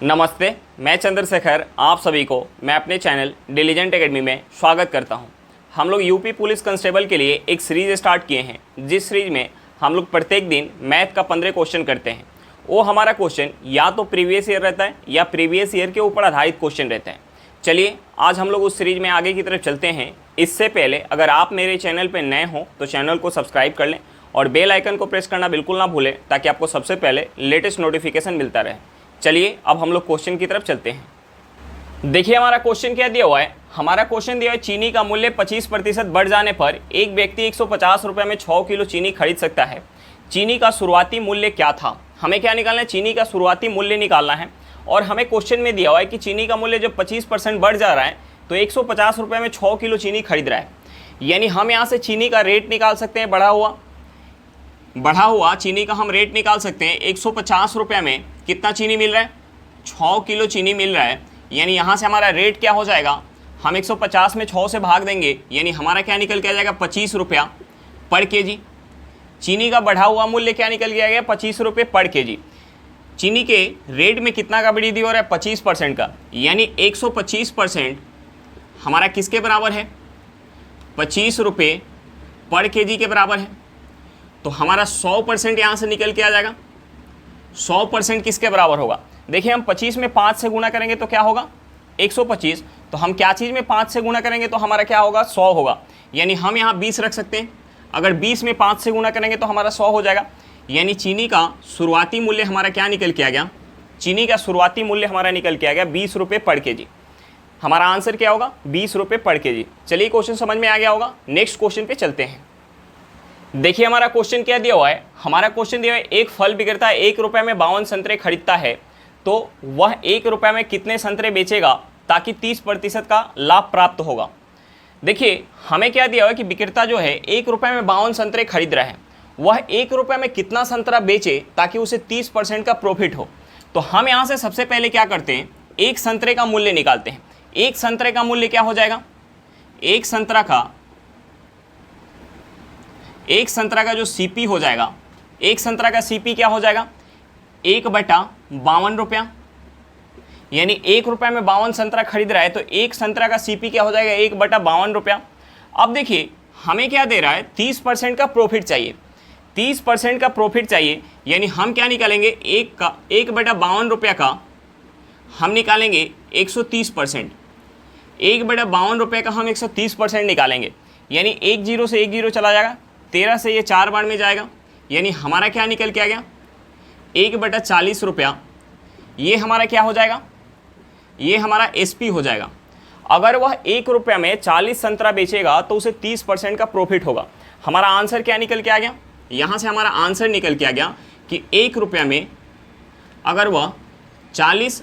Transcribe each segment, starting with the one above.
नमस्ते, मैं चंद्रशेखर आप सभी को मैं अपने चैनल डिलीजेंट एकेडमी में स्वागत करता हूं। हम लोग यूपी पुलिस कांस्टेबल के लिए एक सीरीज़ स्टार्ट किए हैं, जिस सीरीज़ में हम लोग प्रत्येक दिन मैथ का 15 क्वेश्चन करते हैं। वो हमारा क्वेश्चन या तो प्रीवियस ईयर रहता है या प्रीवियस ईयर के ऊपर आधारित क्वेश्चन रहते हैं। चलिए आज हम लोग उस सीरीज़ में आगे की तरफ चलते हैं। इससे पहले अगर आप मेरे चैनल पर नए हों तो चैनल को सब्सक्राइब कर लें और बेल आइकन को प्रेस करना बिल्कुल ना भूलें, ताकि आपको सबसे पहले लेटेस्ट नोटिफिकेशन मिलता रहे। चलिए अब हम लोग क्वेश्चन की तरफ चलते हैं। देखिए हमारा क्वेश्चन क्या दिया हुआ है। हमारा क्वेश्चन दिया है चीनी का मूल्य 25% बढ़ जाने पर एक व्यक्ति 150 रुपये में 6 किलो चीनी खरीद सकता है। चीनी का शुरुआती मूल्य क्या था। हमें क्या निकालना है, चीनी का शुरुआती मूल्य निकालना है। और हमें क्वेश्चन में दिया हुआ है कि चीनी का मूल्य जब 25% बढ़ जा रहा है तो 150 रुपये में 6 किलो चीनी खरीद रहा है। यानी हम यहाँ से चीनी का रेट निकाल सकते हैं। बढ़ा हुआ चीनी का हम रेट निकाल सकते हैं। 150 रुपये में कितना चीनी मिल रहा है, 6 किलो चीनी मिल रहा है। यानी यहाँ से हमारा रेट क्या हो जाएगा, हम 150 में 6 से भाग देंगे, यानी हमारा क्या निकल के आ जाएगा 25 रुपया पर केजी। चीनी का बढ़ा हुआ मूल्य क्या निकल के आ गया, 25 रुपये पर केजी। चीनी के रेट में कितना का वृद्धि हो रहा है, 25% का, यानी 125% हमारा किसके बराबर है, 25 रुपये पर केजी के बराबर है। तो हमारा 100% यहाँ से निकल के आ जाएगा। 100% किसके बराबर होगा, देखिए हम 25 में 5 से गुणा करेंगे तो क्या होगा 125। तो हम क्या चीज़ में 5 से गुणा करेंगे तो हमारा क्या होगा 100 होगा। यानी हम यहाँ 20 रख सकते हैं। अगर 20 में 5 से गुणा करेंगे तो हमारा 100 हो जाएगा। यानी चीनी का शुरुआती मूल्य हमारा क्या निकल के आ गया, चीनी का शुरुआती मूल्य हमारा निकल के आ गया 20 रुपये पर केजी। हमारा आंसर क्या होगा, 20 रुपये पर केजी। चलिए क्वेश्चन समझ में आ गया होगा। नेक्स्ट क्वेश्चन पे चलते हैं। देखिए हमारा क्वेश्चन क्या दिया हुआ है। हमारा क्वेश्चन दिया है एक फल विक्रेता 1 रुपये में 52 संतरे खरीदता है, तो वह 1 रुपये में कितने संतरे बेचेगा ताकि 30% का लाभ प्राप्त होगा। देखिए हमें क्या दिया हुआ है कि विक्रेता जो है 1 रुपये में 52 संतरे खरीद रहा है, वह 1 रुपये में कितना संतरा बेचे ताकि उसे 30% का प्रॉफिट हो। तो हम यहाँ से सबसे पहले क्या करते हैं, एक संतरे का मूल्य निकालते हैं। एक संतरे का मूल्य क्या हो जाएगा, एक संतरा का जो सीपी हो जाएगा, एक संतरा का सीपी क्या हो जाएगा 1/52 रुपया। यानी 1 रुपये में 52 संतरा खरीद रहा है तो एक संतरा का सीपी क्या हो जाएगा 1/52 रुपया। अब देखिए हमें क्या दे रहा है, 30% का प्रॉफिट चाहिए। 30% का प्रॉफिट चाहिए, यानी हम क्या निकालेंगे, 1/52 रुपया का हम निकालेंगे 130%। 1/52 रुपये का हम 130% निकालेंगे, यानी 1 0 से 1 0 चला जाएगा, 13 से ये 4 बार में जाएगा। यानी हमारा क्या निकल के आ गया 1/40 रुपया। ये हमारा क्या हो जाएगा, ये हमारा एसपी हो जाएगा। अगर वह 1 रुपये में 40 संतरा बेचेगा तो उसे 30% का प्रॉफिट होगा। हमारा आंसर क्या निकल के आ गया, यहाँ से हमारा आंसर निकल के आ गया कि 1 रुपये में अगर वह 40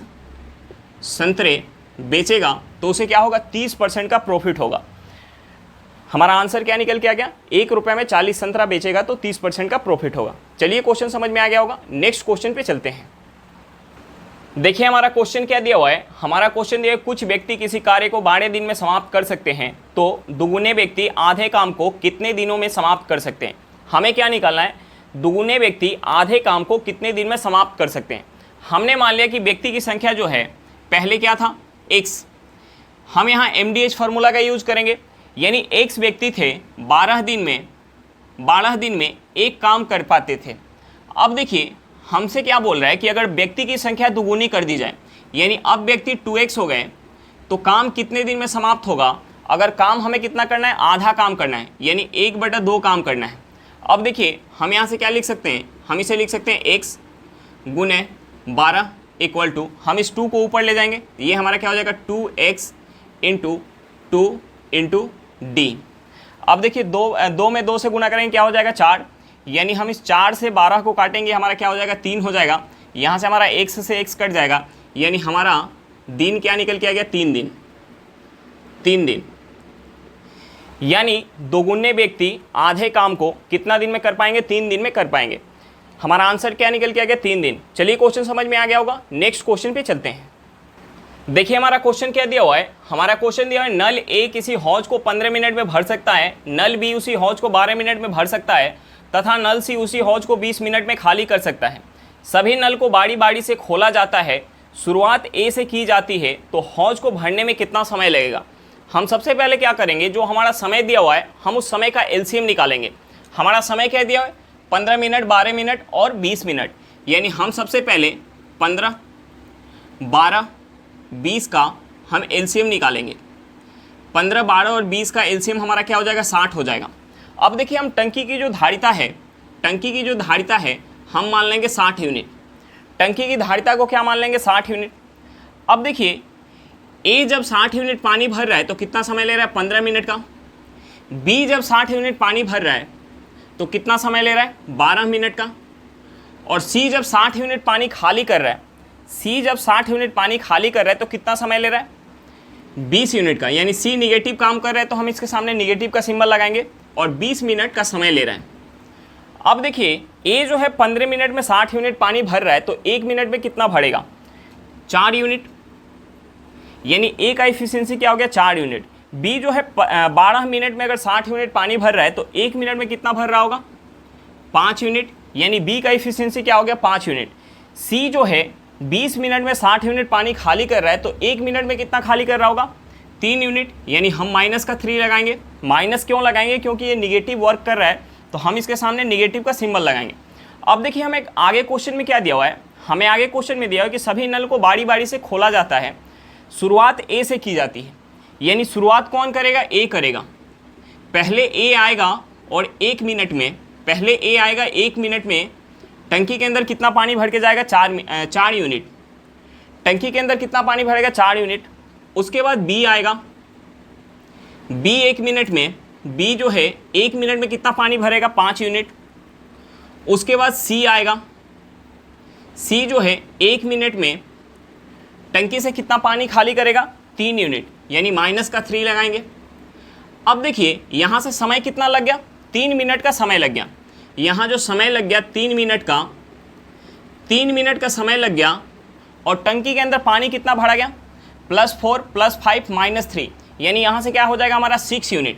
संतरे बेचेगा तो उसे क्या होगा 30% का प्रॉफिट होगा। हमारा आंसर क्या निकल के आ गया, 1 रुपये में 40 संतरा बेचेगा तो 30% का प्रॉफिट होगा। चलिए क्वेश्चन समझ में आ गया होगा। नेक्स्ट क्वेश्चन पे चलते हैं। देखिए हमारा क्वेश्चन क्या दिया हुआ है। हमारा क्वेश्चन दिया है कुछ व्यक्ति किसी कार्य को 12 दिन में समाप्त कर सकते हैं, तो दुगुने व्यक्ति आधे काम को कितने दिनों में समाप्त कर सकते हैं। हमें क्या निकालना है, दुगुने व्यक्ति आधे काम को कितने दिन में समाप्त कर सकते हैं। हमने मान लिया कि व्यक्ति की संख्या जो है पहले क्या था x, हम यहाँ MDH फार्मूला का यूज करेंगे। यानी x व्यक्ति थे 12 दिन में एक काम कर पाते थे। अब देखिए हमसे क्या बोल रहा है कि अगर व्यक्ति की संख्या दुगुनी कर दी जाए, यानी अब व्यक्ति 2x हो गए, तो काम कितने दिन में समाप्त होगा। अगर काम हमें कितना करना है, आधा काम करना है, यानी 1/2 काम करना है। अब देखिए हम यहाँ से क्या लिख सकते हैं, हम इसे लिख सकते हैं x गुने 12 इक्वल टू, हम इस 2 को ऊपर ले जाएंगे, ये हमारा क्या हो जाएगा 2x इंटू 2 इंटू डी। अब देखिए 2 में 2 से गुना करेंगे क्या हो जाएगा 4, यानी हम इस 4 से 12 को काटेंगे, हमारा क्या हो जाएगा 3 हो जाएगा। यहाँ से हमारा x से x कट जाएगा, यानी हमारा दिन क्या निकल के आ गया 3 दिन। यानी दोगुने व्यक्ति आधे काम को कितना दिन में कर पाएंगे, 3 दिन में कर पाएंगे। हमारा आंसर क्या निकल के आ गया 3 दिन। चलिए क्वेश्चन समझ में आ गया होगा। नेक्स्ट क्वेश्चन पे चलते हैं। देखिए हमारा क्वेश्चन क्या दिया हुआ है। हमारा क्वेश्चन दिया है नल ए किसी हौज को 15 मिनट में भर सकता है, नल बी उसी हौज को 12 मिनट में भर सकता है तथा नल सी उसी हौज को 20 मिनट में खाली कर सकता है। सभी नल को बारी बारी से खोला जाता है, शुरुआत ए से की जाती है तो हौज को भरने में कितना समय लगेगा। हम सबसे पहले क्या करेंगे, जो हमारा समय दिया हुआ है हम उस समय का एलसीएम निकालेंगे। हमारा समय क्या दिया हुआ है, 15 मिनट, 12 मिनट और 20 मिनट। यानी हम सबसे पहले 15, 12, 20 का हम एलसीएम निकालेंगे। 15, 12 और 20 का एलसीएम हमारा क्या हो जाएगा, 60 हो जाएगा। अब देखिए हम टंकी की जो धारिता है हम मान लेंगे 60 यूनिट। टंकी की धारिता को क्या मान लेंगे, 60 यूनिट। अब देखिए ए जब 60 यूनिट पानी भर रहा है तो कितना समय ले रहा है, 15 मिनट का। बी जब 60 यूनिट पानी भर रहा है तो कितना समय ले रहा है, 12 मिनट का। और सी जब 60 यूनिट पानी खाली कर रहा है, तो कितना समय ले रहा है, 20 यूनिट का। यानी सी निगेटिव काम कर रहा है तो हम इसके सामने निगेटिव का सिंबल लगाएंगे और 20 मिनट का समय ले रहा है। अब देखिए ए जो है 15 मिनट में 60 यूनिट पानी भर रहा है तो 1 मिनट में कितना भरेगा, 4 यूनिट। यानी ए का एफिशिएंसी क्या हो गया, 4 यूनिट। बी जो है 12 मिनट में अगर 60 यूनिट पानी भर रहा है तो 1 मिनट में कितना भर रहा होगा, 5 यूनिट। यानी बी का एफिशिएंसी क्या हो गया, 5 यूनिट। सी जो है 20 मिनट में 60 यूनिट पानी खाली कर रहा है तो 1 मिनट में कितना खाली कर रहा होगा, 3 यूनिट। यानी हम माइनस का 3 लगाएंगे। माइनस क्यों लगाएंगे, क्योंकि ये निगेटिव वर्क कर रहा है तो हम इसके सामने निगेटिव का सिंबल लगाएंगे। अब देखिए हमें आगे क्वेश्चन में क्या दिया हुआ है, हमें आगे क्वेश्चन में दिया हुआ है कि सभी नल को बारी बारी से खोला जाता है, शुरुआत ए से की जाती है। यानी शुरुआत कौन करेगा, ए करेगा। पहले ए आएगा और 1 मिनट में टंकी के अंदर कितना पानी भर के जाएगा, 4 यूनिट। टंकी के अंदर कितना पानी भरेगा, 4 यूनिट। उसके बाद बी आएगा, बी 1 मिनट में, बी जो है 1 मिनट में कितना पानी भरेगा, 5 यूनिट। उसके बाद सी आएगा, सी जो है 1 मिनट में टंकी से कितना पानी खाली करेगा, 3 यूनिट। यानी माइनस का 3 लगाएंगे। अब देखिए यहाँ से समय कितना लग गया, 3 मिनट का समय लग गया। यहाँ जो समय लग गया 3 मिनट का समय लग गया। और टंकी के अंदर पानी कितना भरा गया, +4 +5 -3। यानी यहाँ से क्या हो जाएगा हमारा, 6 यूनिट।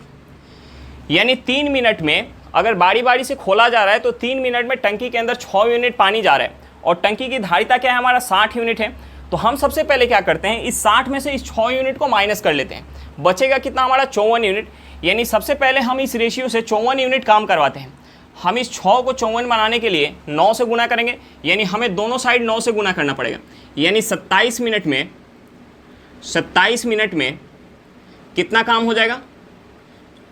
यानी 3 मिनट में अगर बारी बारी से खोला जा रहा है तो 3 मिनट में टंकी के अंदर 6 यूनिट पानी जा रहा है। और टंकी की धारिता क्या है हमारा, 60 यूनिट है। तो हम सबसे पहले क्या करते हैं, इस 60 में से इस 6 यूनिट को माइनस कर लेते हैं। बचेगा कितना हमारा, 54 यूनिट। यानी सबसे पहले हम इस रेशियो से 54 यूनिट काम करवाते हैं। हम इस 6 को 54 बनाने के लिए 9 से गुना करेंगे। यानी हमें दोनों साइड 9 से गुना करना पड़ेगा। यानी 27 मिनट में कितना काम हो जाएगा,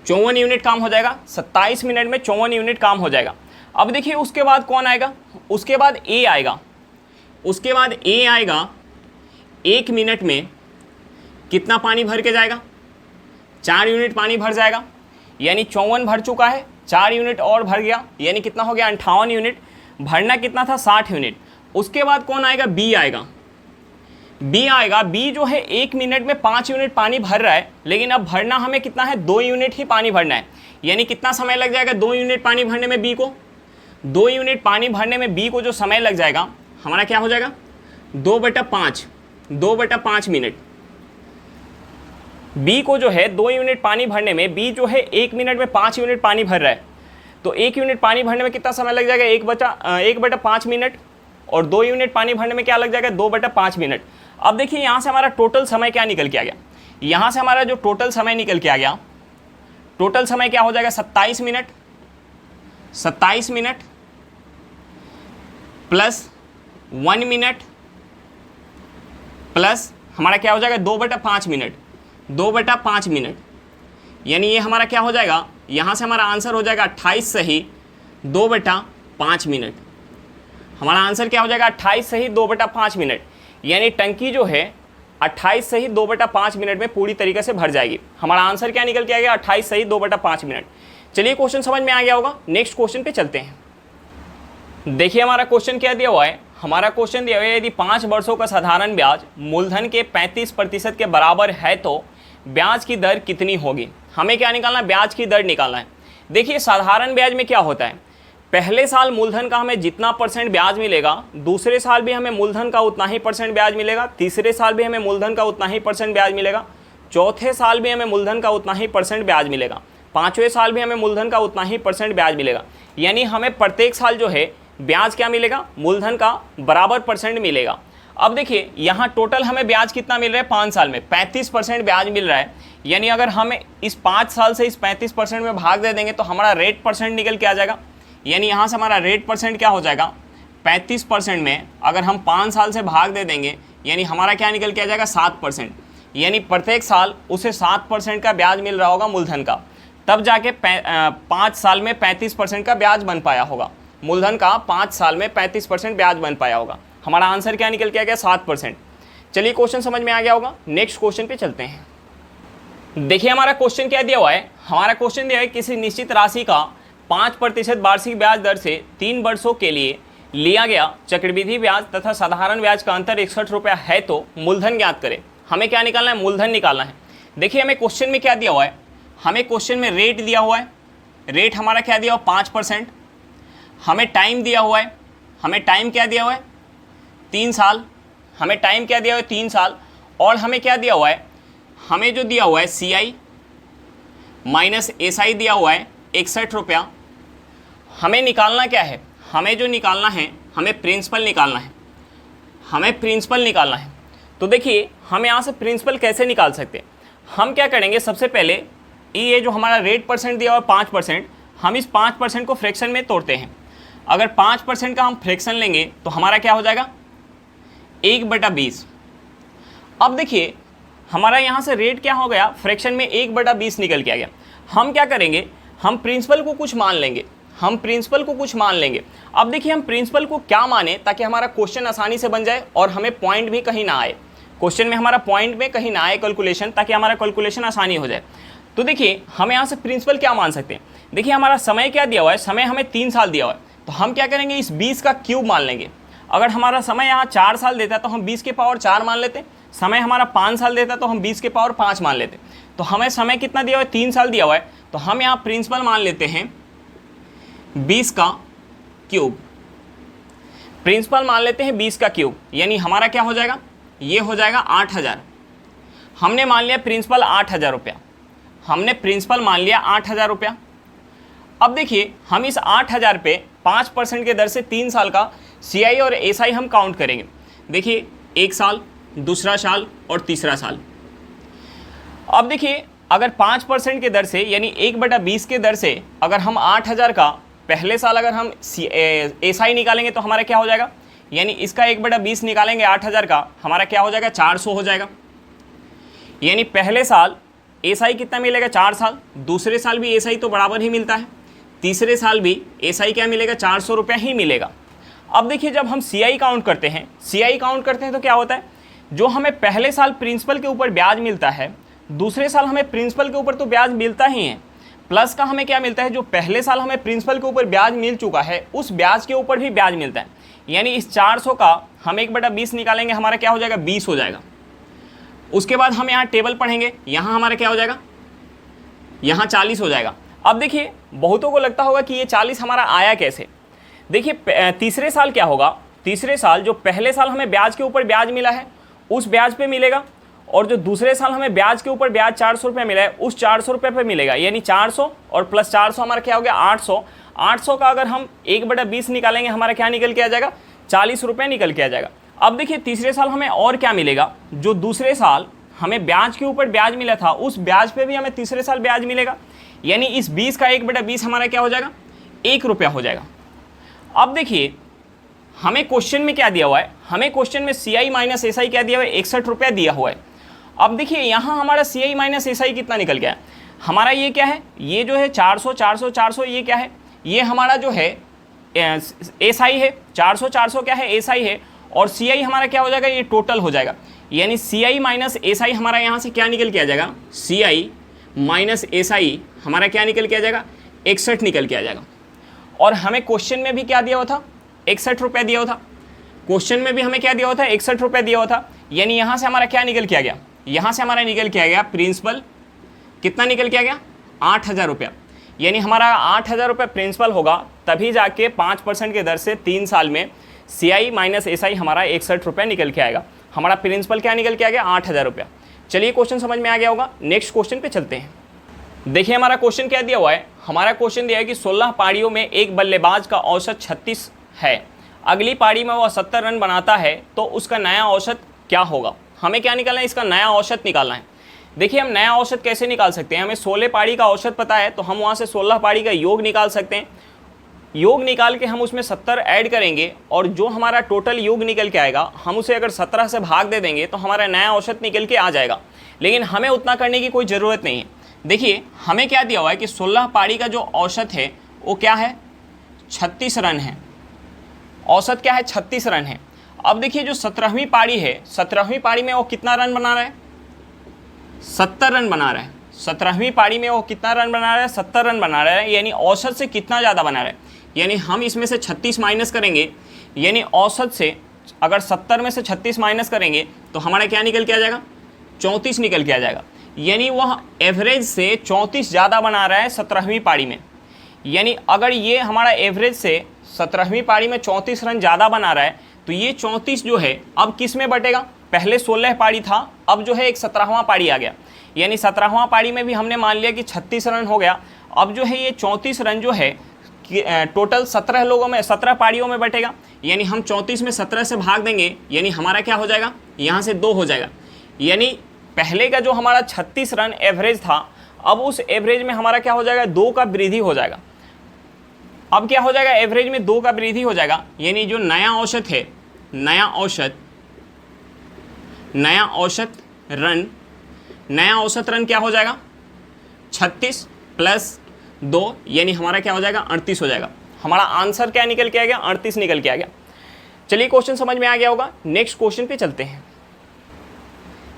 54 यूनिट काम हो जाएगा। 27 मिनट में 54 यूनिट काम हो जाएगा। अब देखिए उसके बाद कौन आएगा, उसके बाद ए आएगा। 1 मिनट में कितना पानी भर के जाएगा, 4 यूनिट पानी भर जाएगा। यानी 54 भर चुका है, 4 यूनिट और भर गया। यानी कितना हो गया, 58 यूनिट। भरना कितना था, 60 यूनिट। उसके बाद कौन आएगा, बी आएगा। बी जो है 1 मिनट में 5 यूनिट पानी भर रहा है, लेकिन अब भरना हमें कितना है, 2 यूनिट ही पानी भरना है। यानी कितना समय लग जाएगा 2 यूनिट पानी भरने में बी को, 2 यूनिट पानी भरने में बी को जो समय लग जाएगा हमारा क्या हो जाएगा, 2/5 मिनट। बी को जो है 2 यूनिट पानी भरने में, बी जो है 1 मिनट में 5 यूनिट पानी भर रहा है तो 1 यूनिट पानी भरने में कितना समय लग जाएगा, 1/5 मिनट। और 2 यूनिट पानी भरने में क्या लग जाएगा, 2/5 मिनट। अब देखिए यहाँ से हमारा टोटल समय क्या निकल के आ गया, यहाँ से हमारा जो टोटल समय निकल के आ गया, टोटल समय क्या हो जाएगा, 27 मिनट प्लस 1 मिनट प्लस हमारा क्या हो जाएगा, 2/5 मिनट। यानी ये हमारा क्या हो जाएगा, यहाँ से हमारा आंसर हो जाएगा 28 सही 2/5 मिनट। हमारा आंसर क्या हो जाएगा, 28 सही 2/5 मिनट। यानी टंकी जो है 28 सही 2/5 मिनट में पूरी तरीके से भर जाएगी। हमारा आंसर क्या निकल के आ गया, 28 सही 2/5 मिनट। चलिए क्वेश्चन समझ में आ गया होगा। नेक्स्ट क्वेश्चन पे चलते हैं। देखिए हमारा क्वेश्चन क्या दिया हुआ है, हमारा क्वेश्चन दिया हुआ है, यदि 5 वर्षों का साधारण ब्याज मूलधन के 35% के बराबर है तो ब्याज की दर कितनी होगी। हमें क्या निकालना है, ब्याज की दर निकालना है। देखिए साधारण ब्याज में क्या होता है, पहले साल मूलधन का हमें जितना % ब्याज मिलेगा, दूसरे साल भी हमें मूलधन का उतना ही % ब्याज मिलेगा, तीसरे साल भी हमें मूलधन का उतना ही % ब्याज मिलेगा, चौथे साल भी हमें मूलधन का उतना ही % ब्याज मिलेगा, पाँचवें साल भी हमें मूलधन का उतना ही % ब्याज मिलेगा। यानी हमें प्रत्येक साल जो है ब्याज क्या मिलेगा, मूलधन का बराबर % मिलेगा। अब देखिए यहाँ टोटल हमें ब्याज कितना मिल रहा है 5 साल में 35% ब्याज मिल रहा है। यानी अगर हम इस 5 साल से इस 35% में भाग दे देंगे तो हमारा रेट परसेंट निकल के आ जाएगा। यानी यहाँ से हमारा रेट परसेंट क्या हो जाएगा, 35% में अगर हम 5 साल से भाग दे देंगे यानी हमारा क्या निकल के आ जाएगा 7%। यानी प्रत्येक साल उसे 7% का ब्याज मिल रहा होगा मूलधन का, तब जाके 5 साल में 35% का ब्याज बन पाया होगा। मूलधन का 5 साल में 35% ब्याज बन पाया होगा। हमारा आंसर क्या निकल के आ गया 7%। चलिए क्वेश्चन समझ में आ गया होगा। नेक्स्ट क्वेश्चन पे चलते हैं। देखिए हमारा क्वेश्चन क्या दिया हुआ है, हमारा क्वेश्चन दिया है किसी निश्चित राशि का 5% वार्षिक ब्याज दर से 3 वर्षों के लिए लिया गया चक्रवृद्धि ब्याज तथा साधारण ब्याज का अंतर 61 रुपया है तो मूलधन ज्ञात करें। हमें क्या निकालना है, मूलधन निकालना है। देखिए हमें क्वेश्चन में क्या दिया हुआ है, हमें क्वेश्चन में रेट दिया हुआ है, रेट हमारा क्या दिया हुआ 5%। हमें टाइम दिया हुआ है, हमें टाइम क्या दिया हुआ है 3 साल, हमें टाइम क्या दिया हुआ है 3 साल। और हमें क्या दिया हुआ है, हमें जो दिया हुआ है CI माइनस SI दिया हुआ है 61 रुपया। हमें निकालना क्या है, हमें जो निकालना है हमें प्रिंसिपल निकालना है, हमें प्रिंसिपल निकालना है। तो देखिए हम यहाँ से प्रिंसिपल कैसे निकाल सकते हैं, हम क्या करेंगे सबसे पहले ये जो हमारा रेट परसेंट दिया हुआ है 5%, हम इस 5% को फ्रैक्शन में तोड़ते हैं। अगर 5% का हम फ्रैक्शन लेंगे तो हमारा क्या हो जाएगा 1/20। अब देखिए हमारा यहाँ से रेट क्या हो गया, फ्रैक्शन में 1/20 निकल के आ गया। हम क्या करेंगे, हम प्रिंसिपल को कुछ मान लेंगे, हम प्रिंसिपल को कुछ मान लेंगे। अब देखिए हम प्रिंसिपल को क्या माने ताकि हमारा क्वेश्चन आसानी से बन जाए और हमें पॉइंट भी कहीं ना आए, क्वेश्चन में हमारा पॉइंट में कहीं ना आए कैलकुलेशन, ताकि हमारा कैलकुलेशन आसानी हो जाए। तो देखिए हम यहाँ से प्रिंसिपल क्या मान सकते हैं, देखिए हमारा समय क्या दिया हुआ है, समय हमें 3 साल दिया हुआ है। तो हम क्या करेंगे इस 20 का क्यूब मान लेंगे। अगर हमारा समय यहाँ 4 साल देता तो हम 20 के पावर 4 मान लेते, समय हमारा 5 साल देता तो हम 20 के पावर 5 मान लेते। तो हमें समय कितना दिया हुआ है 3 साल दिया हुआ है, तो हम यहाँ प्रिंसिपल मान लेते हैं 20 का क्यूब, प्रिंसिपल मान लेते हैं 20 का क्यूब। यानी हमारा क्या हो जाएगा, ये हो जाएगा 8000। हमने मान लिया प्रिंसिपल 8000 रुपया, हमने प्रिंसिपल मान लिया 8000 रुपया। अब देखिए हम इस 8000 पे 5% के दर से 3 साल का CI और SI हम काउंट करेंगे। देखिए 1 साल, दूसरा साल और तीसरा साल। अब देखिए अगर 5% के दर से यानी 1/20 के दर से अगर हम 8000 का पहले साल अगर हम SI निकालेंगे तो हमारा क्या हो जाएगा, यानी इसका 1/20 निकालेंगे 8000 का, हमारा क्या हो जाएगा 400 हो जाएगा। यानी पहले साल SI कितना मिलेगा 4 साल, दूसरे साल भी SI तो बराबर ही मिलता है, तीसरे साल भी SI क्या मिलेगा 400 रुपया ही मिलेगा। अब देखिए जब हम CI काउंट करते हैं, CI काउंट करते हैं तो क्या होता है, जो हमें पहले साल प्रिंसिपल के ऊपर ब्याज मिलता है, दूसरे साल हमें प्रिंसिपल के ऊपर तो ब्याज मिलता ही है, प्लस का हमें क्या मिलता है, जो पहले साल हमें प्रिंसिपल के ऊपर ब्याज मिल चुका है उस ब्याज के ऊपर भी ब्याज मिलता है। यानी इस 400 का हम 1/20 निकालेंगे, हमारा क्या हो जाएगा 20 हो जाएगा। उसके बाद हम यहाँ टेबल पढ़ेंगे, यहाँ हमारा क्या हो जाएगा, यहाँ 40 हो जाएगा। अब देखिए बहुतों को लगता होगा कि ये 40 हमारा आया कैसे। देखिए तीसरे साल क्या होगा, तीसरे साल जो पहले साल हमें ब्याज के ऊपर ब्याज मिला है उस ब्याज पे मिलेगा, और जो दूसरे साल हमें ब्याज के ऊपर ब्याज 400 रुपये मिला है उस 400 रुपये पे मिलेगा। यानी 400 और प्लस 400 हमारा क्या हो गया 800। 800 का अगर हम 1/20 निकालेंगे हमारा क्या निकल के आ जाएगा 40 रुपये निकल के आ जाएगा। अब देखिए तीसरे साल हमें और क्या मिलेगा, जो दूसरे साल हमें ब्याज के ऊपर ब्याज मिला था उस ब्याज पे भी हमें तीसरे साल ब्याज मिलेगा। यानी इस 20 का 1/20 हमारा क्या हो जाएगा 1 रुपया हो जाएगा। अब देखिए हमें क्वेश्चन में क्या दिया हुआ है, हमें क्वेश्चन में CI माइनस SI क्या दिया हुआ है 61 रुपया दिया हुआ है। अब देखिए यहाँ हमारा CI माइनस SI कितना निकल गया है, हमारा ये क्या है, ये जो है 400 400 400, ये क्या है, ये हमारा जो है SI है, 400 400 क्या है SI है, और CI हमारा क्या हो जाएगा, ये टोटल हो जाएगा। यानी CI माइनस SI हमारा यहाँ से क्या निकल के आ जाएगा, CI माइनस SI हमारा क्या निकल के आ जाएगा 61 निकल के आ जाएगा। और हमें क्वेश्चन में भी क्या दिया हुआ था 61 रुपया दिया हुआ था, क्वेश्चन में भी हमें क्या दिया हुआ था 61 रुपया दिया हुआ था। यानी यहाँ से हमारा क्या निकल के आ गया, यहाँ से हमारा निकल के आ गया प्रिंसिपल कितना निकल के आ गया 8000 रुपया। यानी हमारा 8000 रुपया प्रिंसिपल होगा, तभी जाके 5% के दर से 3 साल में CI माइनस SI हमारा 61 रुपया निकल के आएगा। हमारा प्रिंसिपल क्या निकल के आ गया 8000 रुपया। चलिए क्वेश्चन समझ में आ गया होगा, नेक्स्ट क्वेश्चन पे चलते हैं। देखिए हमारा क्वेश्चन क्या दिया हुआ है, हमारा क्वेश्चन दिया है कि 16 पारियों में एक बल्लेबाज का औसत 36 है। अगली पारी में वो 70 रन बनाता है तो उसका नया औसत क्या होगा। हमें क्या निकालना है, इसका नया औसत निकालना है। देखिए हम नया औसत कैसे निकाल सकते हैं, हमें 16 पारी का औसत पता है तो हम वहाँ से 16 पारी का योग निकाल सकते हैं। योग निकाल के हम उसमें 70 ऐड करेंगे और जो हमारा टोटल योग निकल के आएगा हम उसे अगर 17 से भाग दे देंगे तो हमारा नया औसत निकल के आ जाएगा। लेकिन हमें उतना करने की कोई ज़रूरत नहीं है। देखिए हमें क्या दिया हुआ है कि 16 पारी का जो औसत है वो क्या है, 36 रन है। औसत क्या है, 36 रन है। अब देखिए जो 17वीं पारी है, 17वीं पारी में वो कितना रन बना रहा है, 70 रन बना रहा है। 17वीं पारी में वो कितना रन बना रहा है, 70 रन बना रहा है। यानी औसत से कितना ज़्यादा बना रहा है, यानी हम इसमें से 36 माइनस करेंगे, यानी औसत से अगर 70 में से 36 माइनस करेंगे तो हमारा क्या निकल के आ जाएगा, 34 निकल के आ जाएगा। यानी वह एवरेज से 34 ज़्यादा बना रहा है 17वीं पारी में। यानी अगर ये हमारा एवरेज से 17वीं पारी में 34 रन ज़्यादा बना रहा है तो ये 34 जो है अब किस में बटेगा, पहले 16 पारी था, अब जो है एक 17वां पारी आ गया। यानी 17वां पारी में भी हमने मान लिया कि 36 रन हो गया। अब जो है ये 34 रन जो है टोटल 17 लोगों में, 17 पारियों में बटेगा। यानी हम 34 में 17 से भाग देंगे, यानी हमारा क्या हो जाएगा, यहाँ से 2 हो जाएगा। यानी पहले का जो हमारा 36 रन एवरेज था, अब उस एवरेज में हमारा क्या हो जाएगा, 2 का वृद्धि हो जाएगा। अब क्या हो जाएगा, एवरेज में 2 का वृद्धि हो जाएगा। यानी जो नया औसत है, नया औसत रन क्या हो जाएगा, 36 प्लस 2 यानी हमारा क्या हो जाएगा, 38 हो जाएगा। हमारा आंसर क्या निकल के आ गया, 38 निकल के आ गया। चलिए क्वेश्चन समझ में आ गया होगा, नेक्स्ट क्वेश्चन पे चलते हैं।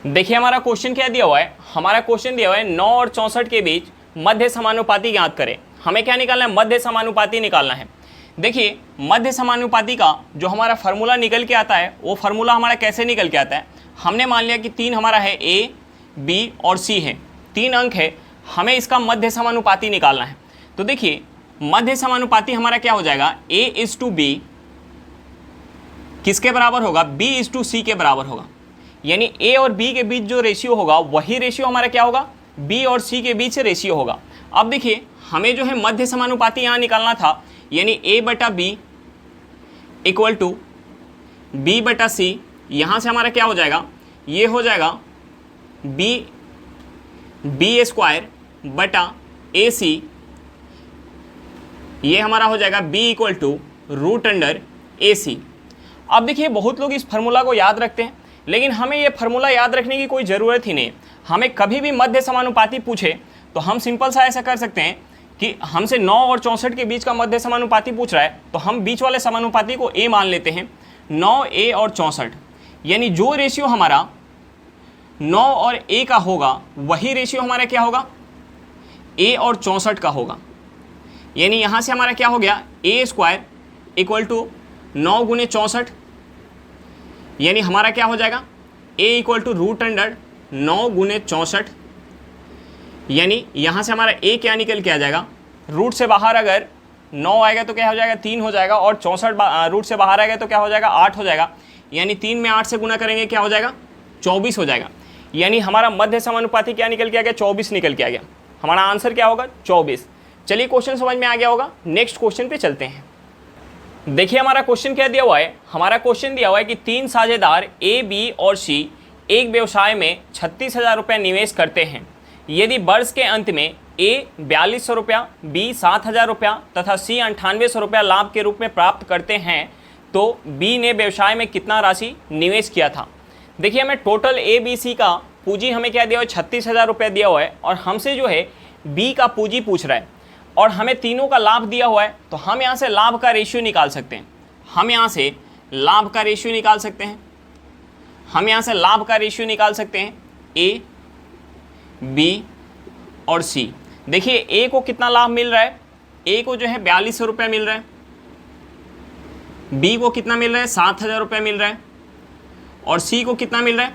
देखिए हमारा क्वेश्चन क्या दिया हुआ है, हमारा क्वेश्चन दिया हुआ है 9 और 64 के बीच मध्य समानुपाती ज्ञात करें। हमें क्या निकालना है, मध्य समानुपाती निकालना है। देखिए मध्य समानुपाती का जो हमारा फार्मूला निकल के आता है वो फार्मूला हमारा कैसे निकल के आता है, हमने मान लिया कि 3 हमारा है, ए बी और सी है, 3 अंक है, हमें इसका मध्य समानुपाती निकालना है। तो देखिए मध्य समानुपाती हमारा क्या हो जाएगा, A/B किसके बराबर होगा, B/C के बराबर होगा। यानी A और B के बीच जो रेशियो होगा वही रेशियो हमारा क्या होगा, B और C के बीच से रेशियो होगा। अब देखिए हमें जो है मध्य समानुपाती यहाँ निकालना था, यानी A/B इक्वल टू B/C। यहाँ से हमारा क्या हो जाएगा, ये हो जाएगा B² AC, ये हमारा हो जाएगा B इक्वल टू √AC। अब देखिए बहुत लोग इस फार्मूला को याद रखते हैं, लेकिन हमें ये फार्मूला याद रखने की कोई ज़रूरत ही नहीं। हमें कभी भी मध्य समानुपाती पूछे तो हम सिंपल सा ऐसा कर सकते हैं कि हमसे 9 और 64 के बीच का मध्य समानुपाती पूछ रहा है तो हम बीच वाले समानुपाती को A मान लेते हैं। 9 A और 64 यानी जो रेशियो हमारा 9 और A का होगा वही रेशियो हमारा क्या होगा, A और 64 का होगा। यानी यहाँ से हमारा क्या हो गया, A² इक्वल टू 9 गुने 64, यानी हमारा क्या हो जाएगा, A इक्वल टू √9 गुने 64। यानी यहाँ से हमारा A क्या निकल के आ जाएगा, रूट से बाहर अगर 9 आएगा तो क्या हो जाएगा, 3 हो जाएगा, और 64 रूट से बाहर आएगा तो क्या हो जाएगा, 8 हो जाएगा। यानी 3 में 8 से गुना करेंगे क्या हो जाएगा, 24 हो जाएगा। यानी हमारा मध्य समानुपाती क्या निकल के आ गया, 24 निकल के आ गया। हमारा आंसर क्या होगा, 24। चलिए क्वेश्चन समझ में आ गया होगा, नेक्स्ट क्वेश्चन पे चलते हैं। देखिए हमारा क्वेश्चन क्या दिया हुआ है, हमारा क्वेश्चन दिया हुआ है कि 3 साझेदार A, B और C एक व्यवसाय में 36,000 रुपये निवेश करते हैं। यदि वर्ष के अंत में A 4200 रुपया, B 7,000 रुपया तथा C 9800 रुपया लाभ के रूप में प्राप्त करते हैं तो B ने व्यवसाय में कितना राशि निवेश किया था। देखिए हमें टोटल A, B, C का पूंजी हमें क्या दिया हुआ है, 36,000 रुपया दिया हुआ है, और हमसे जो है B का पूंजी पूछ रहा है और हमें तीनों का लाभ दिया हुआ है। तो हम यहाँ से लाभ का रेशियो निकाल सकते हैं, हम यहाँ से लाभ का रेशियो निकाल सकते हैं, हम यहाँ से लाभ का रेशियो निकाल सकते हैं A, B और C। देखिए A को कितना लाभ मिल रहा है, A को जो है 4200 रुपया मिल रहा है, B को कितना मिल रहा है, 7,000 रुपया मिल रहा है, और C को कितना मिल रहा है,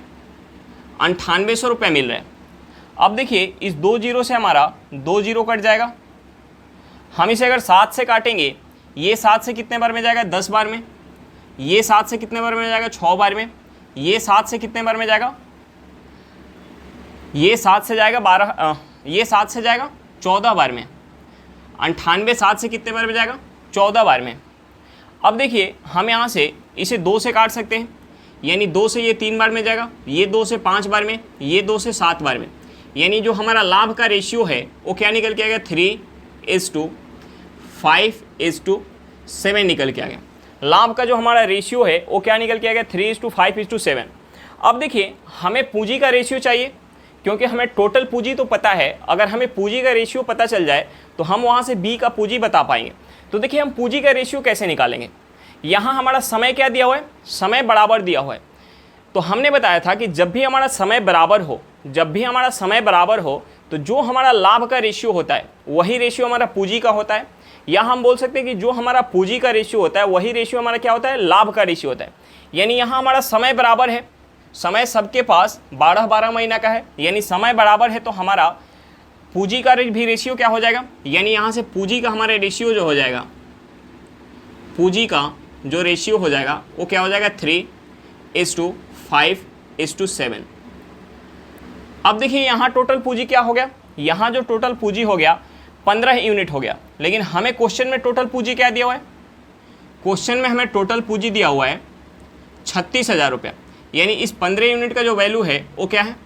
9800 रुपया मिल रहा है। अब देखिए इस 2 जीरो से हमारा 2 जीरो कट जाएगा। हम इसे अगर 7 से काटेंगे, ये 7 से कितने बार में जाएगा, 10 बार में, ये 7 से कितने बार में जाएगा, 6 बार में, ये 7 से कितने बार में जाएगा, ये 7 से जाएगा 12, ये 7 से जाएगा 14 बार में, 98 7 से कितने बार में जाएगा, 14 बार में। अब देखिए हम यहाँ से इसे 2 से काट सकते हैं, यानी 2 से ये 3 बार में जाएगा, ये 2 से 5 बार में, ये 2 से 7 बार में, यानी जो हमारा लाभ का रेशियो है वो क्या निकल के आ गया 3:5:7 निकल के आ गया। लाभ का जो हमारा रेशियो है वो क्या निकल के आ गया 3:5:7। अब देखिए हमें पूंजी का रेशियो चाहिए, क्योंकि हमें टोटल पूंजी तो पता है, अगर हमें पूंजी का रेशियो पता चल जाए तो हम वहाँ से बी का पूंजी बता पाएंगे। तो देखिए हम पूंजी का रेशियो कैसे निकालेंगे। यहाँ हमारा समय क्या दिया हुआ है, समय बराबर दिया हुआ है। तो हमने बताया था कि जब भी हमारा समय बराबर हो, तो जो हमारा लाभ का रेशियो होता है वही रेशियो हमारा पूंजी का होता है, या हम बोल सकते हैं कि जो हमारा पूंजी का रेशियो होता है वही रेशियो हमारा क्या होता है, लाभ का रेशियो होता है। यानी यहाँ हमारा समय बराबर है, समय सबके पास 12-12 महीना का है, यानी समय बराबर है, तो हमारा पूंजी का भी रेशियो क्या हो जाएगा, यानी यहाँ से पूंजी का हमारा रेशियो जो हो जाएगा, पूंजी का जो रेशियो हो जाएगा वो क्या हो जाएगा 3:5:7। अब देखिए यहाँ टोटल पूंजी क्या हो गया, यहाँ जो टोटल पूंजी हो गया 15 यूनिट हो गया, लेकिन हमें क्वेश्चन में टोटल पूंजी क्या दिया हुआ है, क्वेश्चन में हमें टोटल पूंजी दिया हुआ है 36,000 रुपया, यानी इस 15 यूनिट का जो वैल्यू है वो क्या है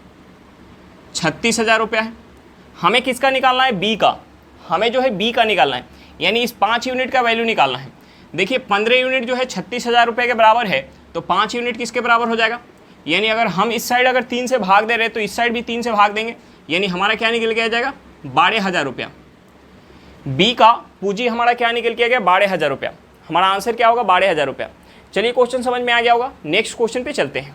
36,000 रुपया है। हमें किसका निकालना है, बी का, हमें जो है बी का निकालना है, यानी इस 5 यूनिट का वैल्यू निकालना है। देखिए 15 यूनिट जो है 36,000 रुपये के बराबर है, तो 5 यूनिट किसके बराबर हो जाएगा, यानी अगर हम इस साइड अगर 3 से भाग दे रहे हैं तो इस साइड भी 3 से भाग देंगे, यानी हमारा क्या निकल के आ जाएगा 12,000 रुपया। बी का पूंजी हमारा क्या निकल के आ गया 12,000 रुपया, हमारा आंसर क्या होगा 12,000 रुपया। चलिए क्वेश्चन समझ में आ गया होगा, नेक्स्ट क्वेश्चन पे चलते हैं।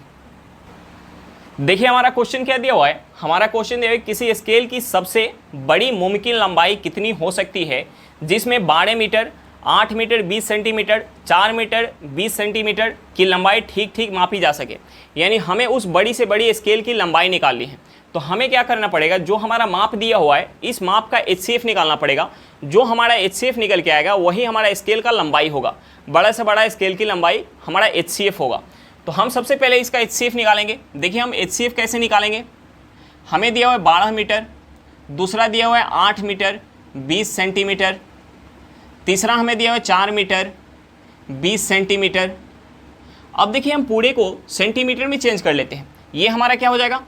देखिए हमारा क्वेश्चन क्या दिया हुआ है, हमारा क्वेश्चन दिया है किसी स्केल की सबसे बड़ी मुमकिन लंबाई कितनी हो सकती है जिसमें 12 metre, 8 metre 20 centimetre, 4 metre 20 centimetre की लंबाई ठीक ठीक मापी जा सके। यानी हमें उस बड़ी से बड़ी स्केल की लंबाई निकालनी है, तो हमें क्या करना पड़ेगा, जो हमारा माप दिया हुआ है इस माप का HCF निकालना पड़ेगा। जो हमारा HCF निकल के आएगा वही हमारा स्केल का लंबाई होगा, बड़ा से बड़ा स्केल की लंबाई हमारा HCF होगा। तो हम सबसे पहले इसका HCF निकालेंगे। देखिए हम HCF कैसे निकालेंगे, हमें दिया हुआ है 12 मीटर, दूसरा दिया हुआ है 8 मीटर 20 सेंटीमीटर, तीसरा हमें दिया हुआ है 4 मीटर 20 सेंटीमीटर। अब देखिए हम पूरे को सेंटीमीटर में चेंज कर लेते हैं, ये हमारा क्या हो जाएगा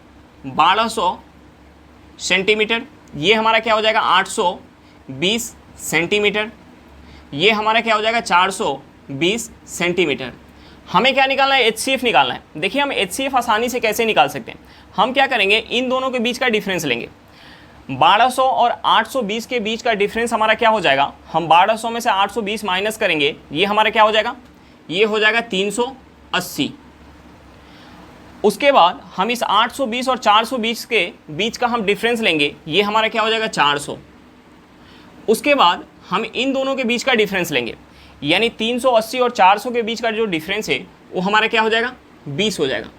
1200 सेंटीमीटर, ये हमारा क्या हो जाएगा 820 सेंटीमीटर, ये हमारा क्या हो जाएगा 420 सेंटीमीटर। हमें क्या निकालना है, HCF निकालना है। देखिए हम HCF आसानी से कैसे निकाल सकते हैं, हम क्या करेंगे, इन दोनों के बीच का डिफरेंस लेंगे। 1200 और 820 के बीच का डिफरेंस हमारा क्या हो जाएगा, हम 1200 में से 820 माइनस करेंगे, ये हमारा क्या हो जाएगा, ये हो जाएगा 380। उसके बाद हम इस 820 और 420 के बीच का हम डिफरेंस लेंगे, ये हमारा क्या हो जाएगा 400। उसके बाद हम इन दोनों के बीच का डिफरेंस लेंगे, यानी 380 और 400 के बीच का जो डिफरेंस है वो हमारा क्या हो जाएगा 20 हो जाएगा।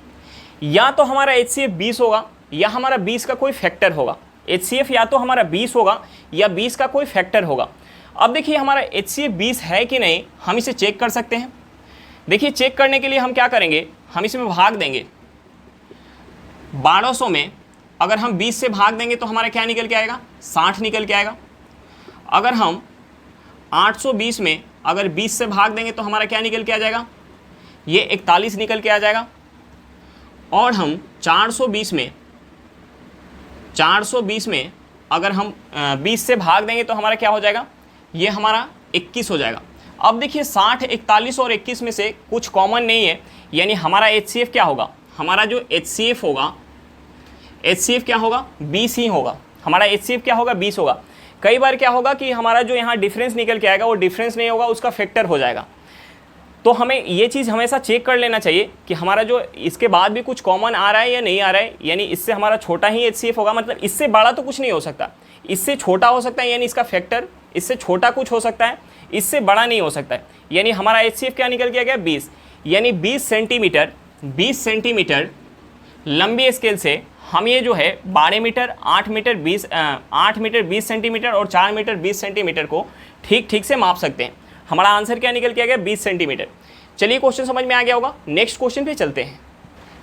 या तो हमारा HCF 20 होगा या हमारा 20 का कोई फैक्टर होगा। HCF या तो हमारा 20 होगा या 20 का कोई फैक्टर होगा। अब देखिए हमारा HCF 20 है कि नहीं, हम इसे चेक कर सकते हैं। देखिए चेक करने के लिए हम क्या करेंगे, हम इसमें भाग देंगे। 1200 में अगर हम 20 से भाग देंगे तो हमारा क्या निकल के आएगा 60 निकल के आएगा। अगर हम 820 में अगर 20 से भाग देंगे तो हमारा क्या निकल के आ जाएगा, ये 41 निकल के आ जाएगा। और हम 420 में अगर हम 20 से भाग देंगे तो हमारा क्या हो जाएगा, ये हमारा 21 हो जाएगा। अब देखिए 60, 41 और 21 में से कुछ कॉमन नहीं है, यानी हमारा HCF क्या होगा, हमारा जो HCF होगा, HCF क्या होगा 20 ही होगा। हमारा HCF क्या होगा 20 होगा। कई बार क्या होगा कि हमारा जो यहाँ डिफरेंस निकल के आएगा वो डिफरेंस नहीं होगा, उसका फैक्टर हो जाएगा। तो हमें ये चीज़ हमेशा चेक कर लेना चाहिए कि हमारा जो इसके बाद भी कुछ कॉमन आ रहा है या नहीं आ रहा है, यानी इससे हमारा छोटा ही HCF होगा, मतलब इससे बड़ा तो कुछ नहीं हो सकता, इससे छोटा हो सकता है, यानी इसका फैक्टर इससे छोटा कुछ हो सकता है, इससे बड़ा नहीं हो सकता है। यानी हमारा HCF क्या निकल के आ गया 20, यानी 20 सेंटीमीटर लंबी स्केल से हम ये जो है 12 मीटर 8 मीटर 20 सेंटीमीटर और 4 मीटर 20 सेंटीमीटर को ठीक ठीक से माप सकते हैं। हमारा आंसर क्या निकल के आ गया 20 सेंटीमीटर। चलिए क्वेश्चन समझ में आ गया होगा, नेक्स्ट क्वेश्चन पे चलते हैं।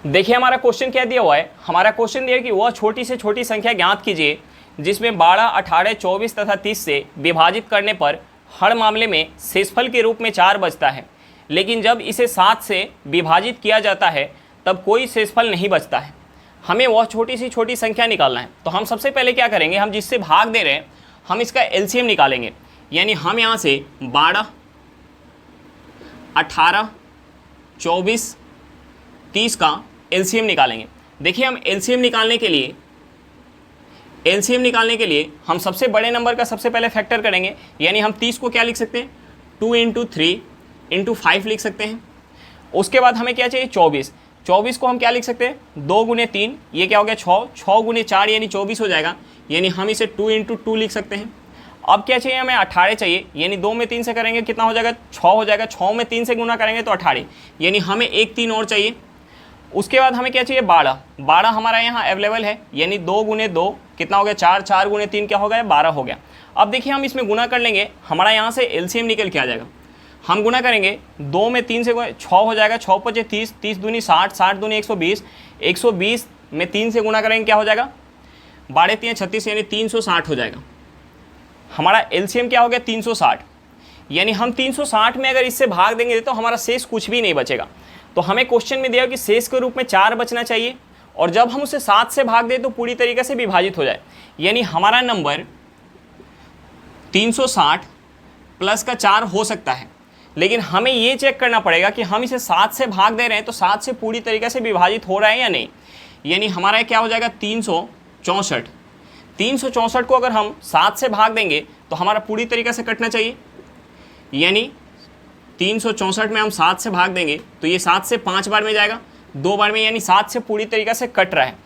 देखिए हमारा क्वेश्चन क्या दिया हुआ है, हमारा क्वेश्चन दिया है कि वह छोटी से छोटी संख्या ज्ञात कीजिए जिसमें 12, 18, 24 तथा 30 से विभाजित करने पर हर मामले में शेषफल के रूप में 4 बचता है। लेकिन जब इसे 7 से विभाजित किया जाता है तब कोई शेषफल नहीं बचता है। हमें वह छोटी संख्या निकालना है। तो हम सबसे पहले क्या करेंगे, हम जिससे भाग दे रहे हैं हम इसका एलसीएम निकालेंगे। यानी हम यहाँ से 12, 18, 24, 30 का एलसीएम निकालेंगे। देखिए हम एलसीएम निकालने के लिए हम सबसे बड़े नंबर का सबसे पहले फैक्टर करेंगे। यानी हम 30 को क्या लिख सकते हैं, 2 × 3 × 5 लिख सकते हैं। उसके बाद हमें क्या चाहिए, 24 को हम क्या लिख सकते हैं, 2 × 3, ये क्या हो गया 6 × 4 यानी 24 हो जाएगा। यानी हम इसे 2 × 2 लिख सकते हैं। अब क्या चाहिए हमें, 18 चाहिए। यानी 2 में 3 से करेंगे कितना हो जाएगा, 6 हो जाएगा। 6 में 3 से गुना करेंगे तो 18, यानी हमें एक 3 और चाहिए। उसके बाद हमें क्या चाहिए, 12 हमारा यहाँ अवेलेबल है। यानी 2 × 2 कितना हो गया, 4 × 3 क्या हो गया, 12 हो गया। अब देखिए हम इसमें गुना कर लेंगे, हमारा यहाँ से एलसीएम निकल के आ जाएगा। हम गुना करेंगे 2 में 3 से 6 हो जाएगा, 6 × 5 = 30, 30 दूनी 60, 60 दूनी 120, 120 में 3 से गुना करेंगे क्या हो जाएगा, 12 × 3 = 36, यानी 360 हो जाएगा। हमारा एलसीएम क्या हो गया, 360। यानी हम 360 में अगर इससे भाग देंगे तो हमारा शेष कुछ भी नहीं बचेगा। तो हमें क्वेश्चन में दिया कि शेष के रूप में 4 बचना चाहिए, और जब हम उसे 7 से भाग दें तो पूरी तरीके से विभाजित हो जाए। यानी हमारा नंबर 360 प्लस का 4 हो सकता है, लेकिन हमें ये चेक करना पड़ेगा कि हम इसे 7 से भाग दे रहे हैं तो 7 से पूरी तरीके से विभाजित हो रहा है या नहीं। यानी हमारा क्या हो जाएगा, 364। 364 को अगर हम 7 से भाग देंगे तो हमारा पूरी तरीके से कटना चाहिए। यानी 364 में हम 7 से भाग देंगे तो ये 7 से 5 बार में जाएगा, 2 बार में, यानी 7 से पूरी तरीके से कट रहा है।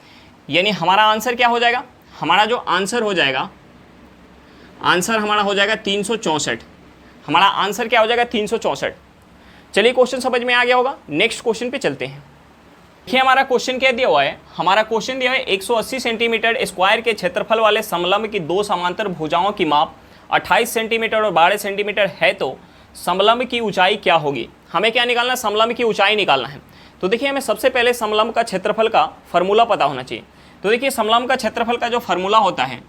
यानी हमारा आंसर क्या हो जाएगा, हमारा जो आंसर हो जाएगा, आंसर हमारा हो जाएगा 364। हमारा आंसर क्या हो जाएगा, 364। चलिए क्वेश्चन समझ में आ गया होगा। नेक्स्ट क्वेश्चन पे चलते हैं। देखिए हमारा क्वेश्चन क्या दिया हुआ है, हमारा क्वेश्चन दिया है 180 सेंटीमीटर स्क्वायर के क्षेत्रफल वाले समलंब की 2 समांतर भुजाओं की माप 28 सेंटीमीटर और 12 सेंटीमीटर है, तो समलंब की ऊंचाई क्या होगी। हमें क्या निकालना है, समलंब की ऊंचाई निकालना है। तो देखिए हमें सबसे पहले समलंब का क्षेत्रफल का फॉर्मूला पता होना चाहिए। तो देखिए समलंब का क्षेत्रफल का जो फॉर्मूला होता है,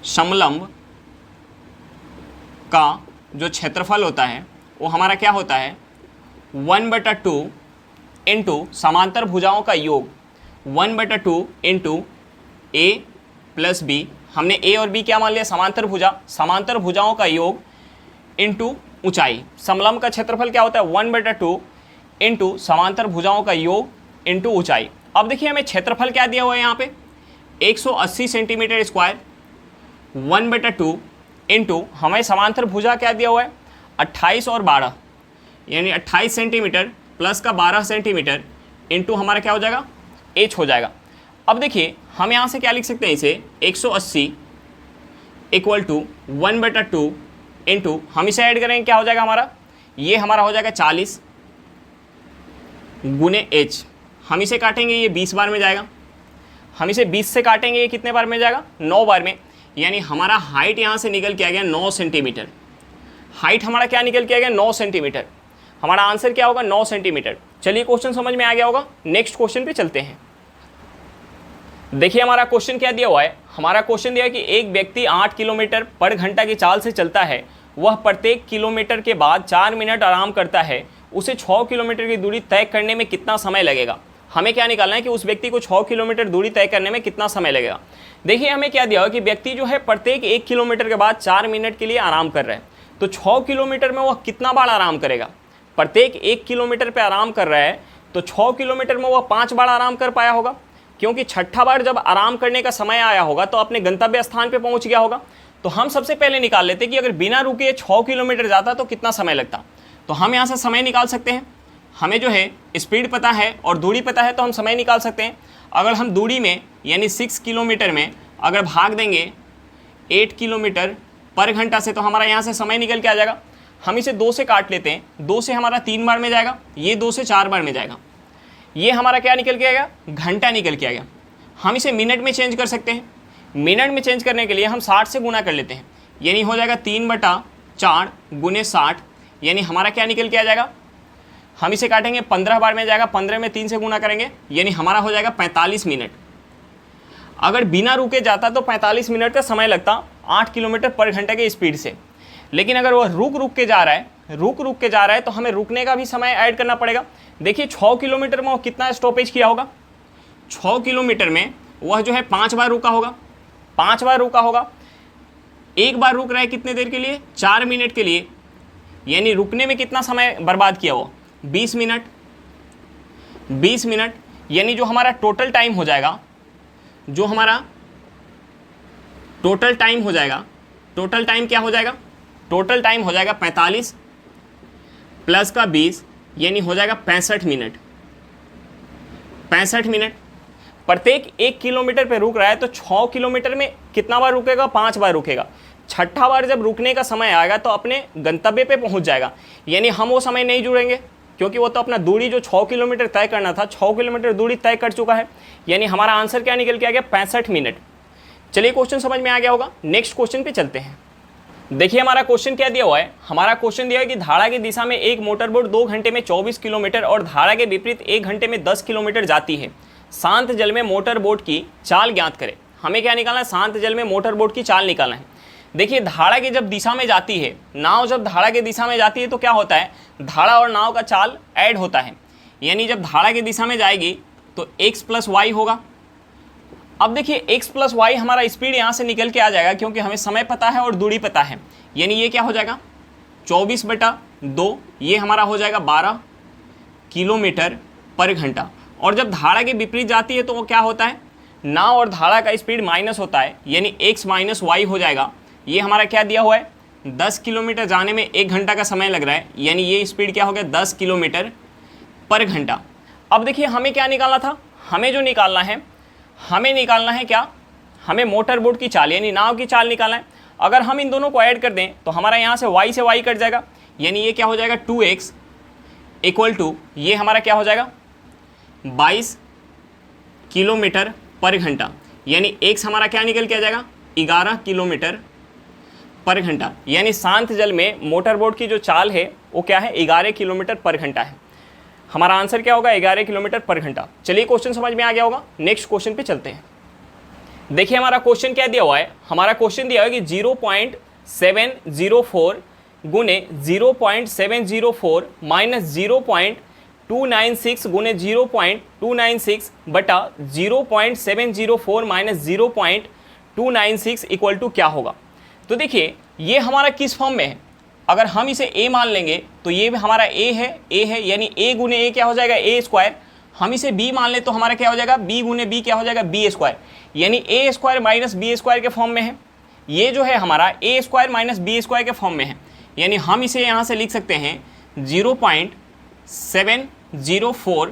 समलंब का जो क्षेत्रफल होता है वो हमारा क्या होता है, 1/2 इंटू समांतर भुजाओं का योग, 1/2 इंटू a + b। हमने a और b क्या मान लिया, समांतर भुजा, समांतर भुजाओं का योग इंटू ऊंचाई। समलंब का क्षेत्रफल क्या होता है, 1/2 इंटू समांतर भुजाओं का योग इंटू ऊंचाई। अब देखिए हमें क्षेत्रफल क्या दिया हुआ है यहाँ पे, 180 सेंटीमीटर स्क्वायर, 1/2 इंटू हमें समांतर भुजा क्या दिया हुआ है, 28 और 12, यानी 28 सेंटीमीटर प्लस का 12 सेंटीमीटर इंटू हमारा क्या हो जाएगा, h हो जाएगा। अब देखिए हम यहाँ से क्या लिख सकते हैं, इसे 180 = 1/2 इंटू हम इसे ऐड करेंगे क्या हो जाएगा हमारा, ये हमारा हो जाएगा 40 × h। हम इसे काटेंगे ये 20 बार में जाएगा, हम इसे 20 से काटेंगे ये कितने बार में जाएगा, 9 बार में। यानी हमारा हाइट यहाँ से निकल के आ गया 9 सेंटीमीटर। हाइट हमारा क्या निकल के आ गया, 9 सेंटीमीटर। हमारा आंसर क्या होगा, 9 सेंटीमीटर। चलिए क्वेश्चन समझ में आ गया होगा। नेक्स्ट क्वेश्चन पे चलते हैं। देखिए हमारा क्वेश्चन क्या दिया हुआ है, हमारा क्वेश्चन दिया है कि एक व्यक्ति 8 किलोमीटर पर घंटा की चाल से चलता है, वह प्रत्येक किलोमीटर के बाद 4 मिनट आराम करता है, उसे 6 किलोमीटर की दूरी तय करने में कितना समय लगेगा। हमें क्या निकालना है कि उस व्यक्ति को 6 किलोमीटर दूरी तय करने में कितना समय लगेगा। देखिए हमें क्या दिया हुआ कि व्यक्ति जो है प्रत्येक 1 किलोमीटर के बाद 4 मिनट के लिए आराम कर रहा है, तो 6 किलोमीटर में वह कितना बार आराम करेगा। प्रत्येक 1 किलोमीटर पे आराम कर रहा है तो 6 किलोमीटर में वह 5 बार आराम कर पाया होगा, क्योंकि छठा बार जब आराम करने का समय आया होगा तो अपने गंतव्य स्थान पे पहुंच गया होगा। तो हम सबसे पहले निकाल लेते कि अगर बिना रुके 6 किलोमीटर जाता तो कितना समय लगता। तो हम यहाँ से समय निकाल सकते हैं। हमें जो है स्पीड पता है और दूरी पता है, तो हम समय निकाल सकते हैं। अगर हम दूरी में यानी 6 किलोमीटर में अगर भाग देंगे 8 किलोमीटर पर घंटा से, तो हमारा यहाँ से समय निकल के आ जाएगा। हम इसे 2 से काट लेते हैं, 2 से हमारा 3 बार में जाएगा, ये 2 से 4 बार में जाएगा, ये हमारा क्या निकल के आएगा, घंटा निकल के आएगा। हम इसे मिनट में चेंज कर सकते हैं। मिनट में चेंज करने के लिए हम 60 से गुना कर लेते हैं, यानी हो जाएगा 3/4 × 60, यानी हमारा क्या निकल के आ जाएगा। हम इसे काटेंगे 15 बार में जाएगा, 15 में 3 से गुना करेंगे, यानी हमारा हो जाएगा 45 मिनट। अगर बिना रुके जाता तो 45 मिनट का समय लगता 8 किलोमीटर पर घंटे के स्पीड से, लेकिन अगर वह रुक के जा रहा है रुक रुक के जा रहा है तो हमें रुकने का भी समय ऐड करना पड़ेगा। देखिए 6 किलोमीटर में वो कितना स्टॉपेज किया होगा, 6 किलोमीटर में वह जो है 5 बार रुका होगा, 5 बार रुका होगा। एक बार रुक रहा है कितने देर के लिए, 4 मिनट के लिए, यानी रुकने में कितना समय बर्बाद किया वो, 20 मिनट। 20 मिनट यानी जो हमारा टोटल टाइम हो जाएगा, जो हमारा टोटल टाइम हो जाएगा, टोटल टाइम क्या हो जाएगा, टोटल टाइम हो जाएगा 45 प्लस का 20 यानी हो जाएगा 65 मिनट। 65 मिनट प्रत्येक 1 किलोमीटर पे रुक रहा है तो 6 किलोमीटर में कितना बार रुकेगा, 5 बार रुकेगा। छठा बार जब रुकने का समय आएगा तो अपने गंतव्य पे पहुंच जाएगा, यानी हम वो समय नहीं जुड़ेंगे क्योंकि वो तो अपना दूरी जो 6 किलोमीटर तय करना था, 6 किलोमीटर दूरी तय कर चुका है, यानी हमारा आंसर क्या निकल के आ गया, 65 मिनट। चलिए क्वेश्चन समझ में आ गया होगा, नेक्स्ट क्वेश्चन पे चलते हैं। देखिए हमारा क्वेश्चन क्या दिया हुआ है, हमारा क्वेश्चन दिया है कि धारा की दिशा में एक मोटरबोट 2 घंटे में 24 किलोमीटर और धारा के विपरीत 1 घंटे में 10 किलोमीटर जाती है। शांत जल में मोटरबोट की चाल ज्ञात करें। हमें क्या निकालना है, शांत जल में मोटरबोट की चाल निकालना है। देखिए धारा की जब दिशा में जाती है, नाव जब धारा की दिशा में जाती है तो क्या होता है, धारा और नाव का चाल ऐड होता है, यानी जब धारा की दिशा में जाएगी तो x + y होगा। अब देखिए x + y हमारा स्पीड यहाँ से निकल के आ जाएगा क्योंकि हमें समय पता है और दूरी पता है, यानी ये क्या हो जाएगा 24/2, ये हमारा हो जाएगा 12 किलोमीटर पर घंटा। और जब धारा के विपरीत जाती है तो वो क्या होता है, नाव और धारा का स्पीड माइनस होता है, यानी x - y हो जाएगा। ये हमारा क्या दिया हुआ है, 10 किलोमीटर जाने में 1 घंटा का समय लग रहा है, यानी ये स्पीड क्या हो गया 10 किलोमीटर पर घंटा। अब देखिए हमें क्या निकालना था, हमें जो निकालना है, हमें निकालना है क्या, हमें मोटर बोट की चाल यानी नाव की चाल निकालना है। अगर हम इन दोनों को ऐड कर दें तो हमारा यहाँ से y कट जाएगा, यानी ये क्या हो जाएगा 2x = ये हमारा क्या हो जाएगा 22 किलोमीटर पर घंटा, यानी x हमारा क्या निकल के आ जाएगा 11 किलोमीटर पर घंटा। यानी शांत जल में मोटरबोट की जो चाल है वो क्या है 11 किलोमीटर पर घंटा है। हमारा आंसर क्या होगा 11 किलोमीटर पर घंटा। चलिए क्वेश्चन समझ में आ गया होगा, नेक्स्ट क्वेश्चन पे चलते हैं। देखिए हमारा क्वेश्चन क्या दिया हुआ है, हमारा क्वेश्चन दिया हुआ है कि 0.704 गुने 0.704 माइनस 0.296 गुने 0.296 बटा 0.704 माइनस 0.296 इक्वल टू क्या होगा। तो देखिए ये हमारा किस फॉर्म में है, अगर हम इसे a मान लेंगे तो ये हमारा a है, यानी a गुने a क्या हो जाएगा a²। हम इसे b मान ले तो हमारा क्या हो जाएगा b गुने b क्या हो जाएगा b², यानी a² माइनस b² के फॉर्म में है। ये जो है हमारा a² माइनस b² के फॉर्म में है, यानी हम इसे यहाँ से लिख सकते हैं 0.704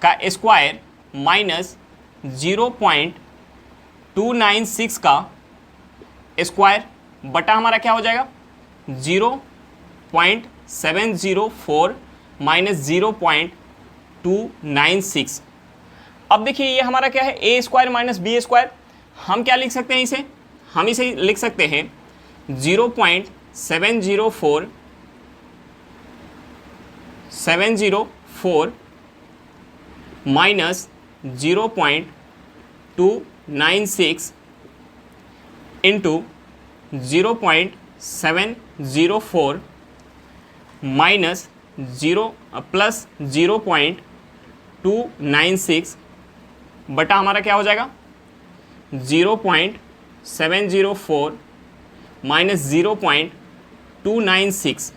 का स्क्वायर माइनस 0.296 का स्क्वायर बटा हमारा क्या हो जाएगा 0.704 माइनस 0.296। अब देखिए ये हमारा क्या है a² माइनस b²। हम क्या लिख सकते हैं इसे, हम इसे लिख सकते हैं 0.704 माइनस 0.296 इंटू 0.704 माइनस 0.296 बटा हमारा क्या हो जाएगा 0.704 माइनस 0.296।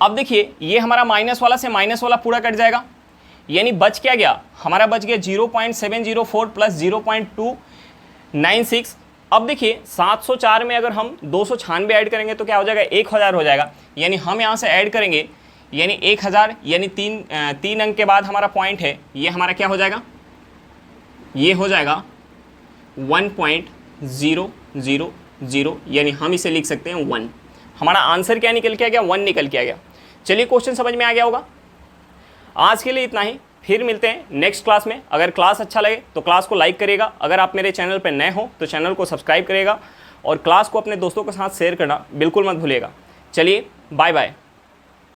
अब देखिए ये हमारा माइनस वाला से माइनस वाला पूरा कट जाएगा, यानी बच क्या गया, हमारा बच गया 0.704 प्लस 0.296। अब देखिए 704 में अगर हम 296 ऐड करेंगे तो क्या हो जाएगा 1000 हो जाएगा, यानी हम यहाँ से ऐड करेंगे यानी 1000, यानी तीन अंक के बाद हमारा पॉइंट है, ये हमारा क्या हो जाएगा, ये हो जाएगा 1.000, यानी हम इसे लिख सकते हैं 1। हमारा आंसर क्या निकल के आ गया 1 निकल के आ गया। चलिए क्वेश्चन समझ में आ गया होगा। आज के लिए इतना ही, फिर मिलते हैं नेक्स्ट क्लास में। अगर क्लास अच्छा लगे तो क्लास को लाइक करिएगा, अगर आप मेरे चैनल पर नए हो तो चैनल को सब्सक्राइब करिएगा और क्लास को अपने दोस्तों के साथ शेयर करना बिल्कुल मत भूलिएगा। चलिए बाय बाय।